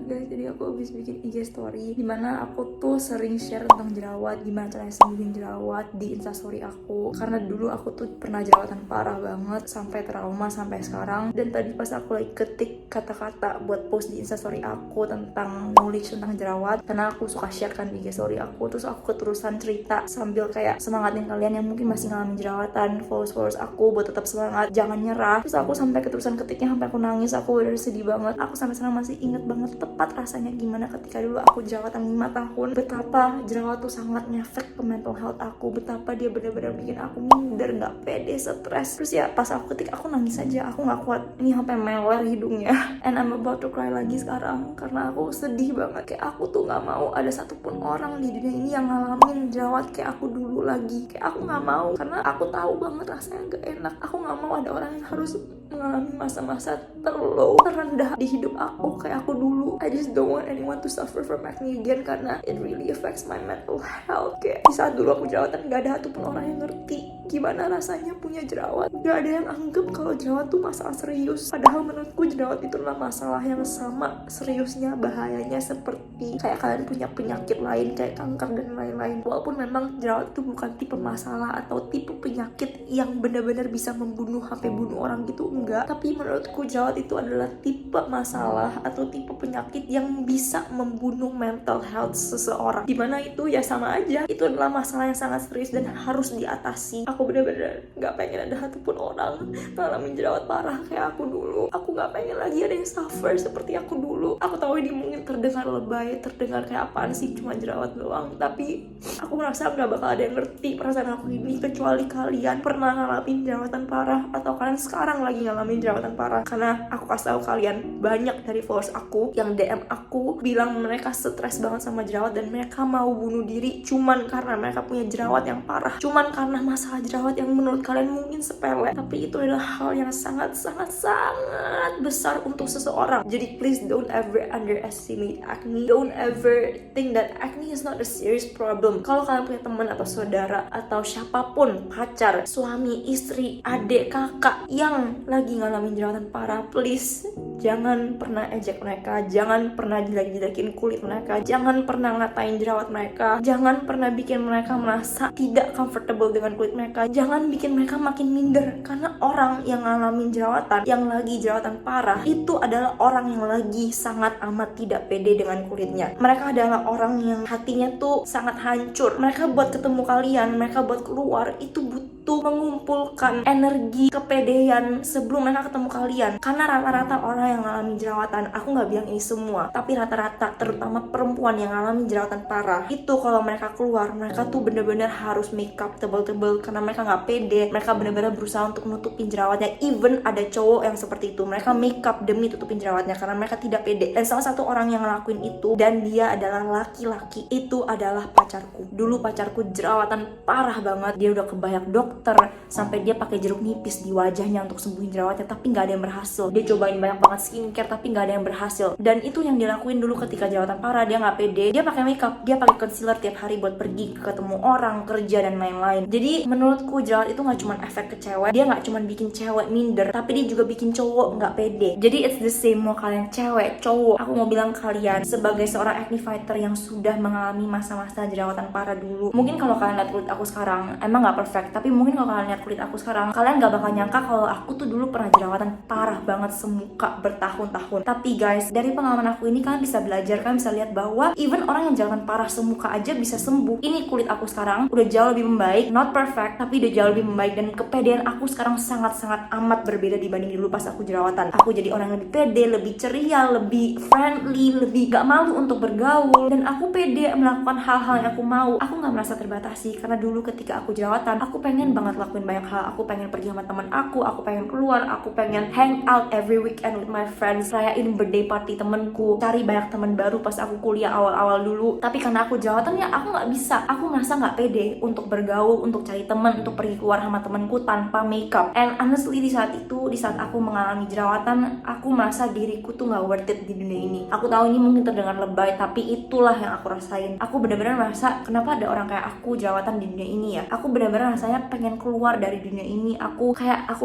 guys, jadi aku habis bikin IG story dimana aku tuh sering share tentang jerawat, gimana caranya sembuhin jerawat di instastory aku. Karena dulu aku tuh pernah jerawatan parah banget, sampai trauma sampai sekarang. Dan tadi pas aku lagi ketik kata-kata buat post di instastory aku tentang knowledge tentang jerawat, karena aku suka share kan di IG story aku, terus aku keterusan cerita sambil kayak semangatin kalian yang mungkin masih ngalamin jerawatan, followers aku buat tetap semangat, jangan nyerah. Terus aku sampai keterusan ketiknya sampai aku nangis, aku udah sedih banget. Aku sampai sekarang masih inget banget tepat rasanya gimana ketika dulu aku jerawatan 5 tahun, betapa jerawat tuh sangat ngefek ke mental health aku, betapa dia benar-benar bikin aku minder, nggak pede, stres. Terus ya pas aku ketik aku nangis aja, aku nggak kuat, ini sampai meler hidungnya. And I'm about to cry lagi sekarang karena aku sedih banget. Kayak aku tuh nggak mau ada satupun orang di dunia ini yang ngalamin jerawat kayak aku dulu lagi. Kayak aku nggak mau, karena aku tahu banget rasanya gak enak. Aku nggak mau ada orang yang harus mengalami masa-masa terlow, terendah di hidup aku kayak aku dulu. I just don't want anyone to suffer from acne again, karena it really affects my mental health. Kayak di saat dulu aku jerawatan, gak ada satupun orang yang ngerti gimana rasanya punya jerawat. Gak ada yang anggap kalau jerawat tuh masalah serius, padahal menurutku jerawat itu adalah masalah yang sama seriusnya, bahayanya seperti kayak kalian punya penyakit lain kayak kanker dan lain-lain. Walaupun memang jerawat itu bukan tipe masalah atau tipe penyakit yang benar-benar bisa membunuh sampai bunuh orang gitu, enggak. Tapi menurutku jerawat itu adalah tipe masalah atau tipe penyakit yang bisa membunuh mental health seseorang, dimana itu ya sama aja, itu adalah masalah yang sangat serius dan harus diatasi. Aku benar-benar gak pengen ada satupun orang ngalamin jerawat parah kayak aku dulu. Aku gak pengen lagi ada yang suffer seperti aku dulu. Aku tahu ini mungkin terdengar lebay, terdengar kayak apaan sih cuma jerawat doang, tapi aku merasa gak bakal ada yang ngerti perasaan aku ini kecuali kalian pernah ngalamin jerawatan parah atau kalian sekarang lagi ngalamin jerawatan parah. Karena aku kasih tahu kalian, banyak dari followers aku yang DM aku bilang mereka stres banget sama jerawat dan mereka mau bunuh diri cuman karena mereka punya jerawat yang parah, cuman karena masalah jerawat yang menurut kalian mungkin sepele, tapi itu adalah hal yang sangat besar untuk seseorang. Jadi please don't ever underestimate acne. Don't ever think that acne is not a serious problem. Kalau kalian punya teman atau saudara atau siapapun, pacar, suami, istri, adik, kakak yang lagi ngalamin jerawatan parah, please jangan pernah ejek mereka, jangan pernah jelek-jelekin kulit mereka, jangan pernah ngatain jerawat mereka, jangan pernah bikin mereka merasa tidak comfortable dengan kulit mereka, jangan bikin mereka makin minder. Karena orang yang ngalamin jerawatan, yang lagi jerawatan parah, itu adalah orang yang lagi sangat amat tidak pede dengan kulitnya. Mereka adalah orang yang hatinya tuh sangat hancur. Mereka buat ketemu kalian, mereka buat keluar, itu butuh mengumpulkan energi kepedean sebelum mereka ketemu kalian. Karena rata-rata orang yang ngalamin jerawatan, aku nggak bilang ini semua, tapi rata-rata terutama perempuan yang ngalamin jerawatan parah, itu kalau mereka keluar, mereka tuh bener-bener harus makeup tebel-tebel karena mereka nggak pede. Mereka bener-bener berusaha untuk nutupin jerawatnya. Even ada cowok yang seperti itu, mereka makeup demi tutupin jerawatnya karena mereka tidak pede. Dan salah satu orang yang ngelakuin itu, dan dia adalah laki-laki, itu adalah pacarku. Dulu pacarku jerawatan parah banget, dia udah ke banyak dokter, sampai dia pakai jeruk nipis di wajahnya untuk sembuhin jerawatnya, tapi nggak ada yang berhasil. Dia cobain banyak banget skincare tapi nggak ada yang berhasil. Dan itu yang dilakuin dulu ketika jerawatan parah. Dia nggak pede, dia pakai makeup, dia pakai concealer tiap hari buat pergi ketemu orang, kerja dan lain-lain. Jadi menurutku jerawat itu nggak cuma efek ke cewek, dia nggak cuma bikin cewek minder, tapi dia juga bikin cowok nggak pede. Jadi it's the same mau kalian cewek, cowok. Aku mau bilang kalian sebagai seorang acne fighter yang sudah mengalami masa-masa jerawatan parah dulu, mungkin kalau kalian lihat kulit aku sekarang emang nggak perfect, tapi mungkin kalau kalian lihat kulit aku sekarang, kalian nggak bakal nyangka kalau aku tuh dulu pernah jerawatan parah banget semuka bertahun-tahun. Tapi guys, dari pengalaman aku ini kalian bisa belajar, kalian bisa lihat bahwa even orang yang jerawatan parah semuka aja bisa sembuh. Ini kulit aku sekarang udah jauh lebih membaik, not perfect tapi udah jauh lebih membaik, dan kepedean aku sekarang sangat-sangat amat berbeda dibanding dulu pas aku jerawatan. Aku jadi orang yang lebih pede, lebih ceria, lebih friendly, lebih gak malu untuk bergaul, dan aku pede melakukan hal-hal yang aku mau. Aku gak merasa terbatasi karena dulu ketika aku jerawatan, aku pengen banget lakuin banyak hal. Aku pengen pergi sama teman aku pengen keluar, aku pengen hang out every weekend with my friends, rayain birthday party temenku, cari banyak teman baru pas aku kuliah awal-awal dulu. Tapi karena aku jerawatan ya aku gak bisa, aku merasa gak pede untuk bergaul, untuk cari teman, untuk pergi keluar sama temenku tanpa makeup. And honestly di saat itu, di saat aku mengalami jerawatan, aku merasa diriku tuh gak worth it di dunia ini. Aku tahu ini mungkin terdengar lebay, tapi itulah yang aku rasain. Aku benar-benar merasa kenapa ada orang kayak aku jerawatan di dunia ini ya. Aku benar-benar rasanya pengen keluar dari dunia ini. Aku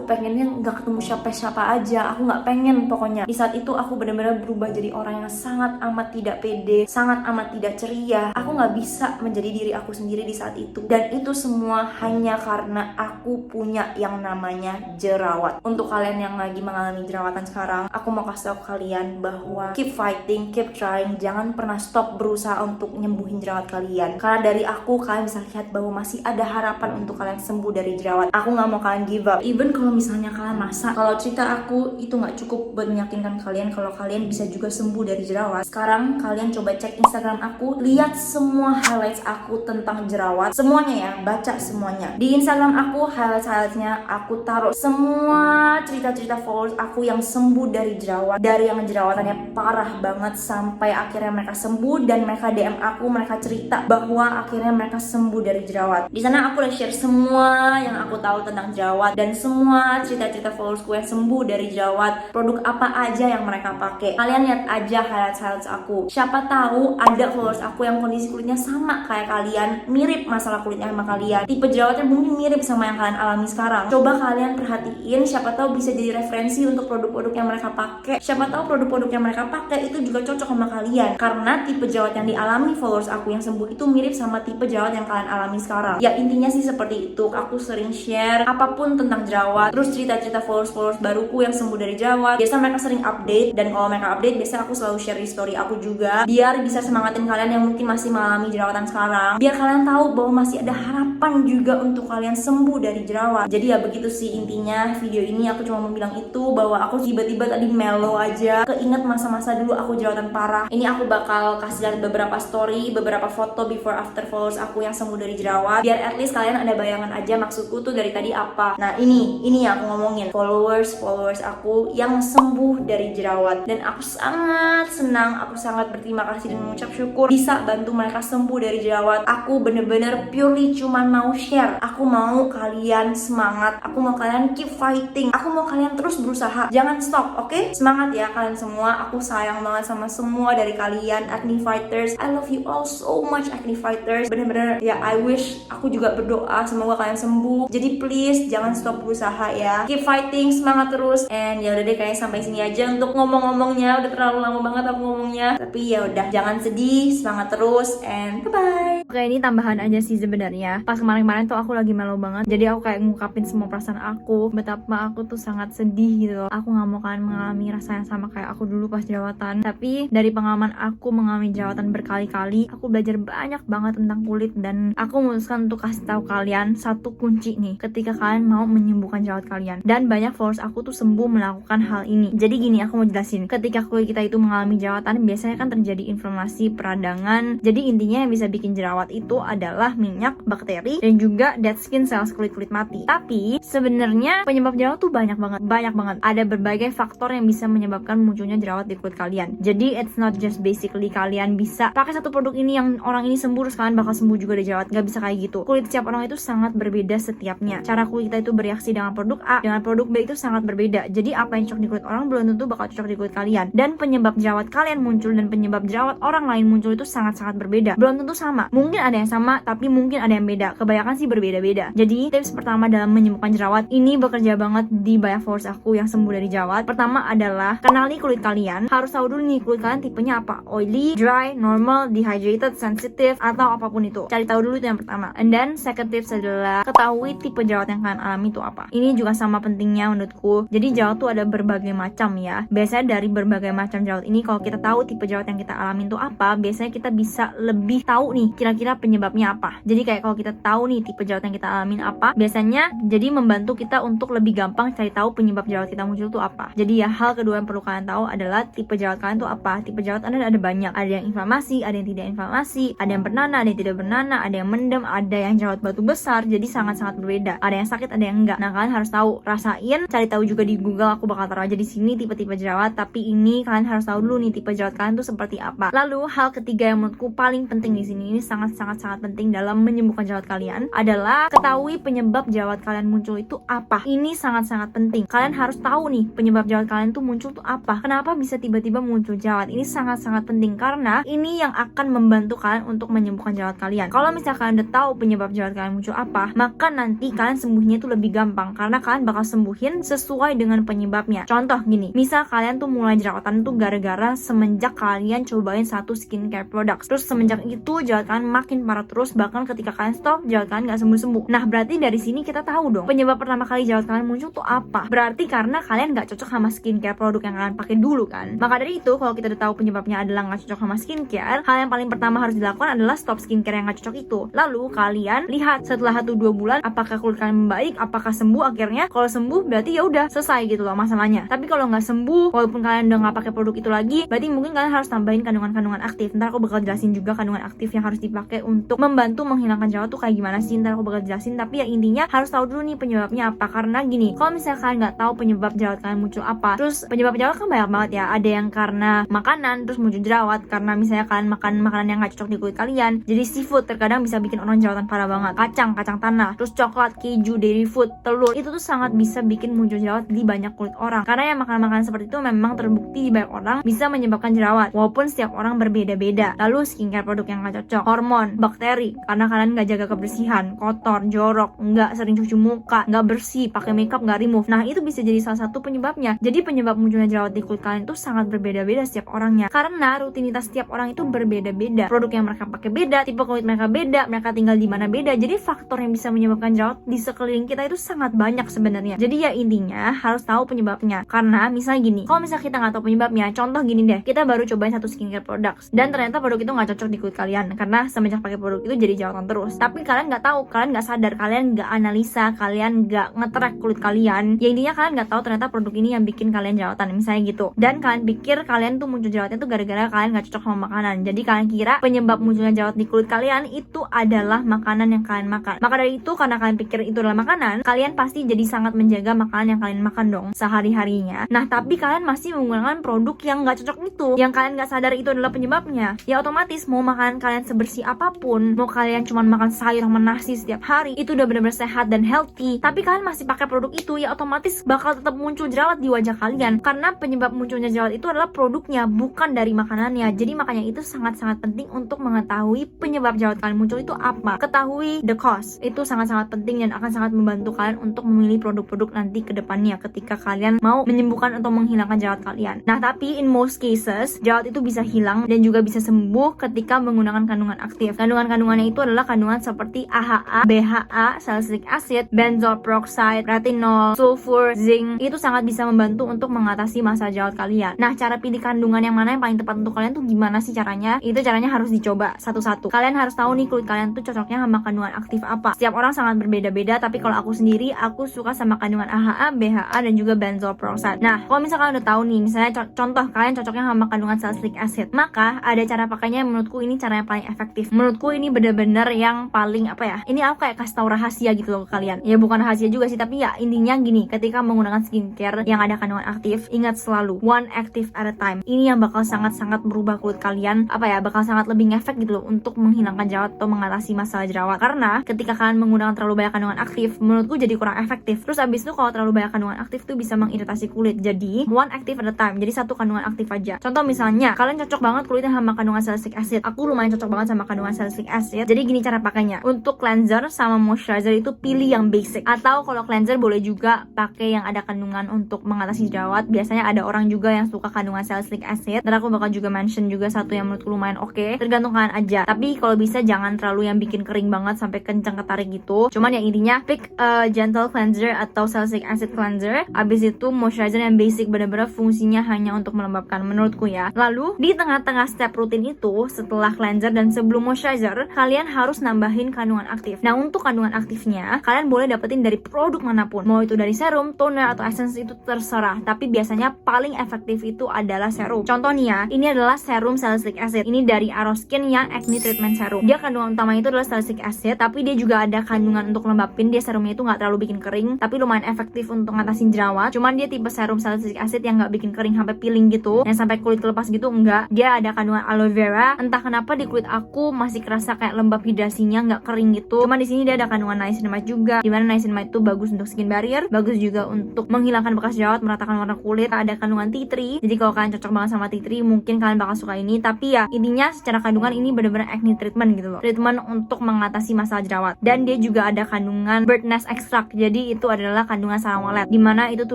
pengennya nggak ketemu siapa-siapa aja. Aku nggak pengen, pokoknya di saat itu aku benar-benar berubah jadi orang yang sangat amat tidak pede, sangat amat tidak ceria. Aku nggak bisa menjadi diri aku sendiri di saat itu, dan itu semua hanya karena aku punya yang namanya jerawat. Untuk kalian yang lagi mengalami jerawatan sekarang, aku mau kasih tahu kalian bahwa keep fighting, keep trying, jangan pernah stop berusaha untuk nyembuhin jerawat kalian. Karena dari aku, kalian bisa lihat bahwa masih ada harapan untuk kalian sembuh dari jerawat. Aku nggak mau kalian give up. Even kalau misalnya kalian merasa kalau cerita aku itu nggak cukup buat meyakinkan kalian kalau kalian bisa juga sembuh dari jerawat, sekarang kalian coba cek Instagram aku, lihat semua highlights aku tentang jerawat, semuanya ya, baca semuanya. Di Instagram aku, highlights-highlightsnya aku taruh semua cerita-cerita followers aku yang sembuh dari jerawat, dari yang jerawatannya parah banget sampai akhirnya mereka sembuh, dan mereka DM aku, mereka cerita bahwa akhirnya mereka sembuh dari jerawat. Di sana aku udah share semua yang aku tahu tentang jerawat dan semua cerita-cerita followersku yang sembuh dari jerawat, produk apa aja yang mereka pakai. Kalian lihat aja highlights aku. Siapa tahu ada followers aku yang kondisi kulitnya sama kayak kalian, mirip masalah kulitnya sama kalian, tipe jerawatnya mungkin mirip sama yang kalian alami sekarang. Coba kalian perhatiin, siapa tahu bisa jadi referensi untuk produk-produk yang mereka pakai. Siapa tahu produk-produk yang mereka pakai itu juga cocok sama kalian, karena tipe jerawat yang dialami followers aku yang sembuh itu mirip sama tipe jerawat yang kalian alami sekarang. Ya intinya sih seperti itu. Aku sering share apapun tentang jerawat, terus cerita-cerita followers baruku yang sembuh dari jerawat. Biasa mereka sering update, dan kalau mereka update biasa aku selalu share di story aku juga, biar bisa semangatin kalian yang mungkin masih mengalami jerawatan sekarang, biar kalian tahu bahwa masih ada harapan juga untuk kalian sembuh dari jerawat. Jadi ya begitu sih intinya video ini. Aku cuma mau bilang itu, bahwa aku tiba-tiba tadi mellow aja, keinget masa-masa dulu aku jerawatan parah. Ini aku bakal kasih lihat beberapa story, beberapa foto before after followers aku yang sembuh dari jerawat, biar at least kalian ada bayangan aja maksudku tuh dari tadi apa. Nah ini yang aku ngomongin, followers aku yang sembuh dari jerawat, dan aku sangat senang, aku sangat berterima kasih dan mengucap syukur bisa bantu mereka sembuh dari jerawat. Aku bener-bener purely cuman mau share, aku mau kalian semangat, aku mau kalian keep fighting, aku mau kalian terus berusaha, jangan stop, oke? Semangat ya kalian semua. Aku sayang banget sama semua dari kalian acne fighters. I love you all so much acne fighters, bener-bener ya. I wish, aku juga berdoa semoga kalian sembuh. Jadi please jangan stop berusaha ya, keep fighting, semangat terus. And ya udah deh, kayaknya sampai sini aja untuk ngomong-ngomongnya, udah terlalu lama banget aku ngomongnya. Tapi ya udah, jangan sedih, semangat terus, and bye bye. Oke, ini tambahan aja sih sebenarnya. Pas kemarin-kemarin tuh aku lagi mellow banget, jadi aku kayak ngungkapin semua perasaan aku, betapa aku tuh sangat sedih gitu loh. Aku nggak mau kalian mengalami rasa yang sama kayak aku dulu pas jerawatan. Tapi dari pengalaman aku mengalami jerawatan berkali-kali, aku belajar banyak banget tentang kulit, dan aku memutuskan untuk kasih tahu kalian satu kunci nih ketika kalian mau menyembuhkan jerawat kalian. Dan banyak followers aku tuh sembuh melakukan hal ini. Jadi gini, aku mau jelasin. Ketika kulit kita itu mengalami jerawatan, biasanya kan terjadi inflamasi, peradangan. Jadi intinya yang bisa bikin jerawat itu adalah minyak, bakteri, dan juga dead skin cells, kulit-kulit mati. Tapi sebenarnya penyebab jerawat tuh banyak banget. Ada berbagai faktor yang bisa menyebabkan munculnya jerawat di kulit kalian. Jadi it's not just basically kalian bisa pakai satu produk ini yang orang ini sembuh terus kalian bakal sembuh juga dari jerawat. Gak bisa kayak gitu. Kulit setiap orang itu sangat berbeda setiapnya. Cara kulit kita itu bereaksi dengan produk A dengan produk B itu sangat berbeda. Jadi apa yang cocok di kulit orang belum tentu bakal cocok di kulit kalian. Dan penyebab jerawat kalian muncul dan penyebab jerawat orang lain muncul itu sangat-sangat berbeda. Belum tentu sama. Mungkin ada yang sama, tapi mungkin ada yang beda. Kebanyakan sih berbeda-beda. Jadi tips pertama dalam menyembuhkan jerawat ini bekerja banget di banyak followers aku yang sembuh dari jerawat. Pertama adalah kenali kulit kalian. Harus tahu dulu nih kulit kalian tipenya apa. Oily, dry, normal, dehydrated, sensitive, atau apapun itu. Cari tahu dulu itu yang pertama. And then second tips adalah ketahui tipe jerawat yang kalian alami itu apa. Ini juga sama pentingnya menurutku. Jadi jerawat tuh ada berbagai macam ya. Biasanya dari berbagai macam jerawat ini, kalau kita tahu tipe jerawat yang kita alami itu apa, biasanya kita bisa lebih tahu nih kira-kira penyebabnya apa. Jadi kayak kalau kita tahu nih tipe jerawat yang kita alamin apa, biasanya jadi membantu kita untuk lebih gampang cari tahu penyebab jerawat kita muncul tuh apa. Jadi ya hal kedua yang perlu kalian tahu adalah tipe jerawat kalian tuh apa. Tipe jerawat ada banyak. Ada yang inflamasi, ada yang tidak inflamasi, ada yang bernanah, ada yang tidak bernanah, ada yang mendem, ada yang jerawat batu besar. Jadi sangat-sangat berbeda. Ada yang sakit, ada yang enggak. Nah, kalian harus tahu, rasain, cari tahu juga di Google. Aku bakal taruh aja di sini tipe-tipe jerawat, tapi ini kalian harus tahu dulu nih tipe jerawat kalian tuh seperti apa. Lalu hal ketiga yang menurutku paling penting di sini, ini sangat-sangat penting dalam menyembuhkan jerawat kalian, adalah ketahui penyebab jerawat kalian muncul itu apa. Ini sangat-sangat penting. Kalian harus tahu nih penyebab jerawat kalian tuh muncul tuh apa. Kenapa bisa tiba-tiba muncul jerawat? Ini sangat-sangat penting karena ini yang akan membantu kalian untuk menyembuhkan jerawat kalian. Kalau misalkan kalian udah tahu penyebab jerawat kalian muncul apa, maka nanti kalian sembuhnya itu lebih gampang karena kalian bakal sembuhin sesuai dengan penyebabnya. Contoh gini, misal kalian tuh mulai jerawatan tuh gara-gara semenjak kalian cobain satu skincare product, terus semenjak itu jerawat kalian makin parah terus, bahkan ketika kalian stop jerawat kalian gak sembuh-sembuh. Nah berarti dari sini kita tahu dong penyebab pertama kali jerawat kalian muncul tuh apa. Berarti karena kalian gak cocok sama skincare produk yang kalian pakai dulu kan. Maka dari itu kalau kita udah tahu penyebabnya adalah gak cocok sama skincare, hal yang paling pertama harus dilakukan adalah stop skincare yang gak cocok itu. Lalu kalian lihat setelah 1-2 bulan apakah kulit kalian membaik, apakah sembuh. Akhirnya kalau sembuh berarti ya udah selesai gitu loh masalahnya. Tapi kalau nggak sembuh, walaupun kalian udah nggak pakai produk itu lagi, berarti mungkin kalian harus tambahin kandungan-kandungan aktif. Ntar aku bakal jelasin juga kandungan aktif yang harus dipakai untuk membantu menghilangkan jerawat tuh kayak gimana sih. Ntar aku bakal jelasin. Tapi ya intinya harus tahu dulu nih penyebabnya apa. Karena gini, kalau misalnya kalian nggak tahu penyebab jerawat kalian muncul apa, terus penyebab jerawat kan banyak banget ya. Ada yang karena makanan terus muncul jerawat, karena misalnya kalian makan makanan yang nggak cocok di kulit kalian. Jadi seafood terkadang bisa bikin orang jerawatan parah banget. Kacang tanah, terus coklat, keju, dairy food, telur, itu tuh sangat bisa bikin muncul jerawat di banyak kulit orang. Karena yang makanan-makanan seperti itu memang terbukti di banyak orang bisa menyebabkan jerawat, walaupun setiap orang berbeda-beda. Lalu skincare produk yang nggak cocok, hormon, bakteri, karena kalian nggak jaga kebersihan, kotor, jorok, nggak sering cuci muka, nggak bersih, pakai makeup nggak remove. Nah itu bisa jadi salah satu penyebabnya. Jadi penyebab munculnya jerawat di kulit kalian itu sangat berbeda-beda setiap orangnya. Karena rutinitas setiap orang itu berbeda-beda, produk yang mereka pakai beda, tipe kulit mereka beda, mereka tinggal di mana beda. Jadi faktor yang bisa menyebabkan jerawat di sekeliling kita itu sangat banyak sebenarnya. Jadi ya intinya harus tahu penyebabnya. Karena misalnya gini, kalau misalnya kita nggak tahu penyebabnya, contoh gini deh, kita baru cobain satu skincare product dan ternyata produk itu nggak cocok di kulit kalian karena semenjak pakai produk itu jadi jerawatan terus. Tapi kalian nggak tahu, kalian nggak sadar, kalian nggak analisa, kalian nggak nge-track kulit kalian. Ya intinya kalian nggak tahu ternyata produk ini yang bikin kalian jerawatan misalnya gitu. Dan kalian pikir kalian tuh muncul jerawatnya tuh gara-gara kalian nggak cocok sama makanan. Jadi kalian kira penyebab munculnya jerawat di kulit kalian itu adalah makanan yang kalian makan. Maka dari itu karena kalian pikir itu adalah makanan, kalian pasti jadi sangat menjaga makanan yang kalian makan dong sehari-harinya. Nah tapi kalian masih menggunakan produk yang nggak cocok itu, yang kalian nggak sadar itu adalah penyebabnya. Ya otomatis mau makanan kalian sebersih apapun, mau kalian cuma makan sayur sama nasi setiap hari, itu udah benar-benar sehat dan healthy, tapi kalian masih pakai produk itu, ya otomatis bakal tetap muncul jerawat di wajah kalian. Karena penyebab munculnya jerawat itu adalah produknya, bukan dari makanannya. Jadi makanya itu sangat-sangat penting untuk mengetahui penyebab jerawat kalian muncul itu apa. Ketahui the cause, itu sangat-sangat penting dan akan sangat membantu kalian untuk memilih produk-produk nanti ke depannya ketika kalian mau menyembuhkan atau menghilangkan jerawat kalian. Nah tapi in most cases jerawat itu bisa hilang dan juga bisa sembuh ketika menggunakan kandungan aktif. Kandungan-kandungannya itu adalah kandungan seperti AHA, BHA, salicylic acid, benzoyl peroxide, retinol, sulfur, zinc. Itu sangat bisa membantu untuk mengatasi masalah jerawat kalian. Nah cara pilih kandungan yang mana yang paling tepat untuk kalian tuh gimana sih caranya? Itu caranya harus dicoba satu-satu. Kalian harus tahu nih kulit kalian tuh cocoknya sama kandungan aktif apa. Setiap orang sangat berbeda-beda, tapi kalau aku sendiri aku suka sama kandungan AHA, BHA dan juga benzoyl peroxide. Nah kalau misalnya kalian udah tahu nih, misalnya contoh kalian cocoknya sama kandungan salicylic acid, maka ada cara pakainya yang menurutku ini cara yang paling efektif. Menurutku ini bener-bener yang paling apa ya, ini aku kayak kasih tahu rahasia gitu loh ke kalian. Ya bukan rahasia juga sih, tapi ya intinya gini, ketika menggunakan skincare yang ada kandungan aktif, ingat selalu one active at a time. Ini yang bakal sangat-sangat merubah kulit kalian, apa ya, bakal sangat lebih ngefek gitu loh untuk menghilangkan jerawat atau mengatasi masalah jerawat. Karena ketika kalian menggunakan terlalu banyak kandungan aktif, menurutku jadi kurang efektif. Terus abis itu kalau terlalu banyak kandungan aktif tuh bisa mengiritasi kulit. Jadi one active at a time, jadi satu kandungan aktif aja. Contoh misalnya kalian cocok banget kulitnya sama kandungan salicylic acid, aku lumayan cocok banget sama kandungan salicylic acid. Jadi gini cara pakainya, untuk cleanser sama moisturizer itu pilih yang basic, atau kalau cleanser boleh juga pakai yang ada kandungan untuk mengatasi jerawat. Biasanya ada orang juga yang suka kandungan salicylic acid, dan aku bakal juga mention juga satu yang menurutku lumayan oke. Tergantung kalian aja, tapi kalau bisa jangan terlalu yang bikin kering banget sampai kencang ketarik gitu. Cuman ya intinya pick gentle cleanser atau salicylic acid cleanser. Abis itu moisturizer yang basic, bener-bener fungsinya hanya untuk melembabkan menurutku ya. Lalu di tengah-tengah step rutin itu, setelah cleanser dan sebelum moisturizer, kalian harus nambahin kandungan aktif. Nah untuk kandungan aktifnya kalian boleh dapetin dari produk manapun, mau itu dari serum, toner atau essence, itu terserah. Tapi biasanya paling efektif itu adalah serum. Contoh nih ya, ini adalah serum salicylic acid. Ini dari Aroskin yang acne treatment serum. Dia kandungan utamanya itu adalah salicylic acid, tapi dia juga ada kandungan untuk lembapin. Dia serumnya itu nggak terlalu bikin kering, tapi lumayan efektif untuk ngatasin jerawat. Cuman dia tipe serum salicylic acid yang nggak bikin kering sampai peeling gitu, yang sampai kulit kelepas gitu, enggak. Dia ada kandungan aloe vera. Entah kenapa di kulit aku masih kerasa kayak lembab hidrasinya, nggak kering gitu. Cuman di sini dia ada kandungan niacinamide juga, dimana niacinamide itu bagus untuk skin barrier, bagus juga untuk menghilangkan bekas jerawat, meratakan warna kulit. Ada kandungan tea tree, jadi kalau kalian cocok banget sama tea tree, mungkin kalian bakal suka ini. Tapi ya intinya secara kandungan ini bener-bener acne treatment gitu loh, treatment untuk mengatasi masalah jerawat. Dan dia dia juga ada kandungan bird nest extract. Jadi itu adalah kandungan sarang walet, dimana itu tuh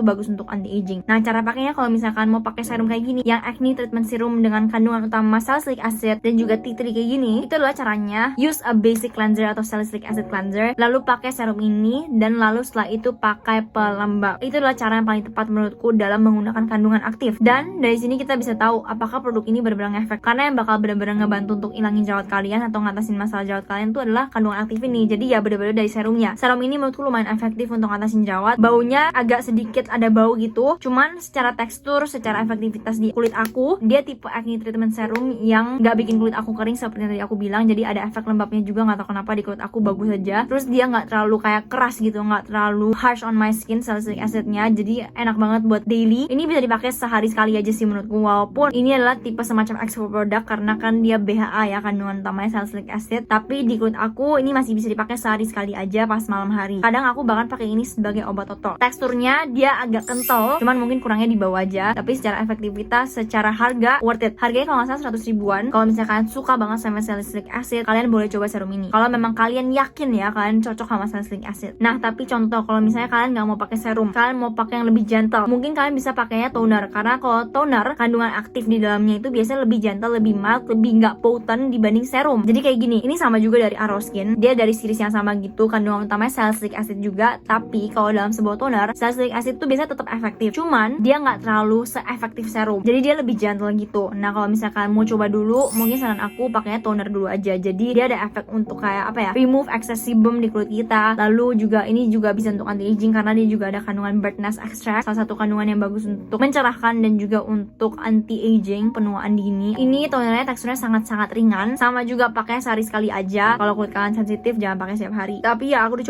bagus untuk anti aging. Nah, cara pakainya kalau misalkan mau pakai serum kayak gini, yang acne treatment serum dengan kandungan utama salicylic acid dan juga tea tree kayak gini, itu adalah caranya use a basic cleanser atau salicylic acid cleanser, lalu pakai serum ini, dan lalu setelah itu pakai pelembab. Itu adalah cara yang paling tepat menurutku dalam menggunakan kandungan aktif. Dan dari sini kita bisa tahu apakah produk ini benar-benar efek, karena yang bakal benar-benar ngebantu untuk ilangin jerawat kalian atau ngatasin masalah jerawat kalian itu adalah kandungan aktif ini. Jadi ya benar-benar dari serumnya. Serum ini menurutku lumayan efektif untuk ngatasin jerawat. Baunya agak sedikit ada bau gitu, cuman secara tekstur, secara efektivitas di kulit aku, dia tipe acne treatment serum yang nggak bikin kulit aku kering seperti yang tadi aku bilang. Jadi ada efek lembabnya juga, nggak tahu kenapa di kulit aku bagus aja. Terus dia nggak terlalu kayak keras gitu, nggak terlalu harsh on my skin salicylic acidnya, jadi enak banget buat daily. Ini bisa dipakai sehari sekali aja sih menurutku, walaupun ini adalah tipe semacam export product karena kan dia BHA ya, kandungan utamanya salicylic acid. Tapi di kulit aku ini masih bisa dipakai sehari sekali aja pas malam hari. Kadang aku bahkan pakai ini sebagai obat otot. Teksturnya dia agak kental, cuman mungkin kurangnya di bawah aja. Tapi secara efektivitas, secara harga worth it. Harganya kalau nggak salah 100 ribuan. Kalau misalkan suka banget sama salicylic acid, kalian boleh coba serum ini. Kalau memang kalian yakin ya kalian cocok sama salicylic acid. Nah, tapi contoh kalau misalnya kalian nggak mau pakai serum, kalian mau pakai yang lebih gentle, mungkin kalian bisa pakainya toner. Karena kalau toner, kandungan aktif di dalamnya itu biasanya lebih gentle, lebih mild, lebih nggak potent dibanding serum. Jadi kayak gini, ini sama juga dari Aroskin. Dia dari series yang sama gitu, kandungan utamanya salicylic acid juga. Tapi kalau dalam sebuah toner, salicylic acid itu biasanya tetap efektif. Cuman dia nggak terlalu se-efektif serum. Jadi dia lebih gentle gitu. Nah, kalau misalkan mau coba dulu, mungkin saran aku pakainya toner dulu aja. Jadi dia ada efek untuk kayak apa ya, remove excess sebum di kulit kita. Lalu juga ini juga bisa untuk anti aging karena dia juga ada kandungan bird nest extract, salah satu kandungan yang bagus untuk mencerahkan dan juga untuk anti aging, penuaan dini. Ini tonernya teksturnya sangat-sangat ringan. Sama juga pakai sehari sekali aja. Kalau kulit kalian sensitif jangan pakai setiap hari. Tapi ya aku udah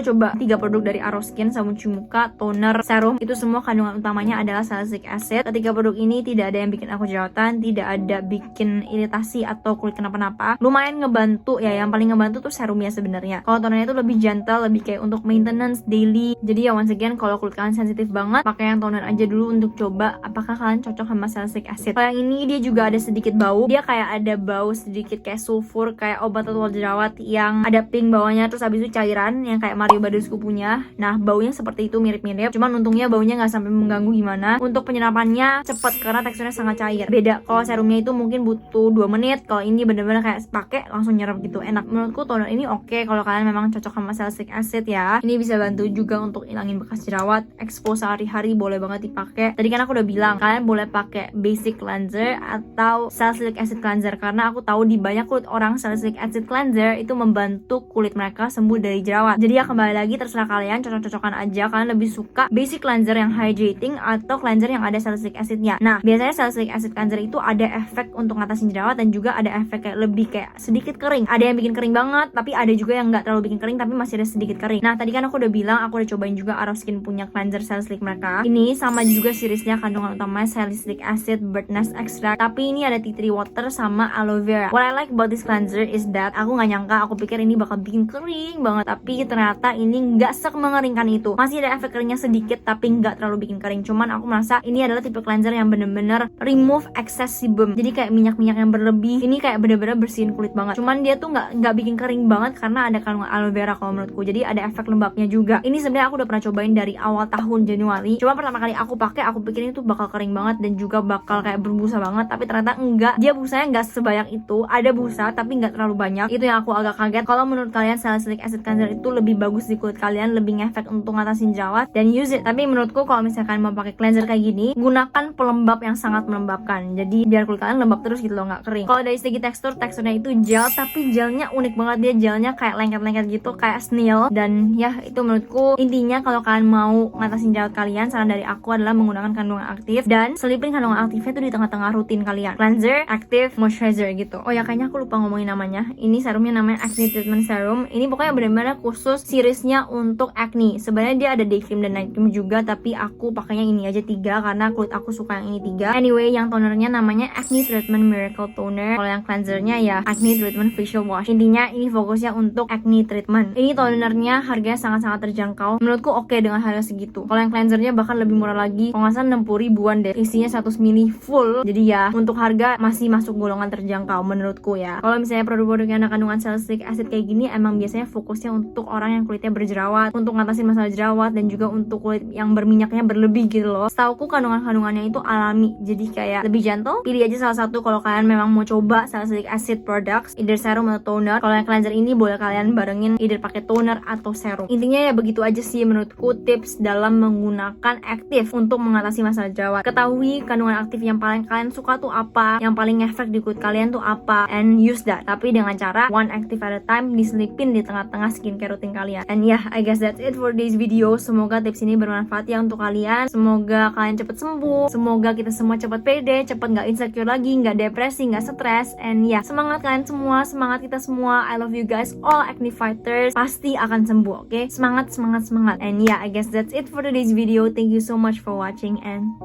coba 3 produk dari Aroskin, sabun cuci muka, toner, serum. Itu semua kandungan utamanya adalah salicylic acid. Ketiga produk ini tidak ada yang bikin aku jerawatan, tidak ada bikin iritasi atau kulit kenapa-napa. Lumayan ngebantu ya, yang paling ngebantu tuh serumnya sebenarnya. Kalau tonernya itu lebih gentle, lebih kayak untuk maintenance daily. Jadi ya once again, kalau kulit kalian sensitif banget, pakai yang toner aja dulu untuk coba apakah kalian cocok sama salicylic acid. Kalau yang ini dia juga ada sedikit bau. Dia kayak ada bau sedikit kayak sulfur, kayak obat total jerawat yang ada pink bawahnya, terus habis itu cairan yang kayak Mario Badescu punya. Nah, baunya seperti itu, mirip-mirip. Cuman untungnya baunya nggak sampai mengganggu gimana. Untuk penyerapannya cepat karena teksturnya sangat cair. Beda kalau serumnya itu mungkin butuh 2 menit. Kalau ini bener-bener kayak pakai langsung nyerap gitu. Enak. Menurutku toner ini oke kalau kalian memang cocok sama salicylic acid ya. Ini bisa bantu juga untuk ilangin bekas jerawat. Expose sehari-hari boleh banget dipakai. Tadi kan aku udah bilang kalian boleh pakai basic cleanser atau salicylic acid cleanser, karena aku tahu di banyak kulit orang salicylic acid cleanser itu membantu kulit mereka sembuh dari jerawat. Jadi ya kembali lagi terserah kalian, cocok-cocokan aja. Kalian lebih suka basic cleanser yang hydrating atau cleanser yang ada salicylic acidnya. Nah, biasanya salicylic acid cleanser itu ada efek untuk ngatasin jerawat dan juga ada efek kayak lebih kayak sedikit kering. Ada yang bikin kering banget, tapi ada juga yang nggak terlalu bikin kering tapi masih ada sedikit kering. Nah, tadi kan aku udah bilang aku udah cobain juga Aroskin punya cleanser salicylic mereka. Ini sama juga seriesnya, kandungan utamanya salicylic acid, bird nest extract, tapi ini ada tea tree water sama aloe vera. What I like about this cleanser is that aku nggak nyangka, aku pikir ini bakal bikin kering banget, tapi ternyata ini nggak semengeringkan itu. Masih ada efek keringnya sedikit tapi nggak terlalu bikin kering. Cuman aku merasa ini adalah tipe cleanser yang bener-bener remove excess sebum. Jadi kayak minyak-minyak yang berlebih ini kayak bener-bener bersihin kulit banget. Cuman dia tuh nggak bikin kering banget karena ada kandungan aloe vera kalau menurutku. Jadi ada efek lembabnya juga. Ini sebenarnya aku udah pernah cobain dari awal tahun Januari. Cuma pertama kali aku pakai, aku pikir ini tuh bakal kering banget dan juga bakal kayak berbusa banget. Tapi ternyata enggak. Dia busanya nggak sebanyak itu. Ada busa tapi nggak terlalu banyak. Itu yang aku agak kaget. Kalau menurut kalian salicylic acid cleanser itu lebih bagus di kulit kalian, lebih ngefek untuk ngatasin jerawat, dan use it. Tapi menurutku kalau misalkan mau pakai cleanser kayak gini, gunakan pelembab yang sangat melembabkan. Jadi biar kulit kalian lembab terus gitu loh, nggak kering. Kalau dari segi teksturnya itu gel, tapi gelnya unik banget. Dia gelnya kayak lengket-lengket gitu, kayak snail. Dan ya itu menurutku intinya kalau kalian mau ngatasin jerawat kalian, saran dari aku adalah menggunakan kandungan aktif dan selipin kandungan aktifnya itu di tengah-tengah rutin kalian. Cleanser, active, moisturizer gitu. Oh ya, kayaknya aku lupa ngomongin namanya. Ini serumnya namanya Acne Treatment Serum. Ini pokoknya benar-benar khusus seriesnya untuk acne. Sebenarnya dia ada day cream dan night cream juga, tapi aku pakainya ini aja 3 karena kulit aku suka yang ini 3. Anyway, yang tonernya namanya Acne Treatment Miracle Toner. Kalau yang cleansernya ya Acne Treatment Facial Wash. Intinya ini fokusnya untuk acne treatment. Ini tonernya harganya sangat-sangat terjangkau. Menurutku oke dengan harga segitu. Kalau yang cleansernya bahkan lebih murah lagi. Kalau nggak salah 60 ribuan deh. Isinya 100 ml full. Jadi ya untuk harga masih masuk golongan terjangkau menurutku ya. Kalau misalnya produk-produk yang ada kandungan salicylic acid kayak gini emang biasa biasanya fokusnya untuk orang yang kulitnya berjerawat, untuk ngatasin masalah jerawat, dan juga untuk kulit yang berminyaknya berlebih gitu loh. Setauku kandungannya itu alami, jadi kayak lebih gentle. Pilih aja salah satu kalau kalian memang mau coba salicylic acid products, either serum atau toner. Kalau yang cleanser ini boleh kalian barengin either pakai toner atau serum. Intinya ya begitu aja sih menurutku tips dalam menggunakan aktif untuk mengatasi masalah jerawat. Ketahui kandungan aktif yang paling kalian suka tuh apa, yang paling efek di kulit kalian tuh apa, and use that. Tapi dengan cara one active at a time, diselipin di tengah-tengah skincare rutin kalian. And yeah, I guess that's it for today's video. Semoga tips ini bermanfaat ya untuk kalian. Semoga kalian cepet sembuh. Semoga kita semua cepet pede, cepet gak insecure lagi, gak depresi, gak stres. And yeah, semangat kalian semua, semangat kita semua. I love you guys, all acne fighters. Pasti akan sembuh, oke? Semangat, semangat, semangat. And yeah, I guess that's it for today's video. Thank you so much for watching and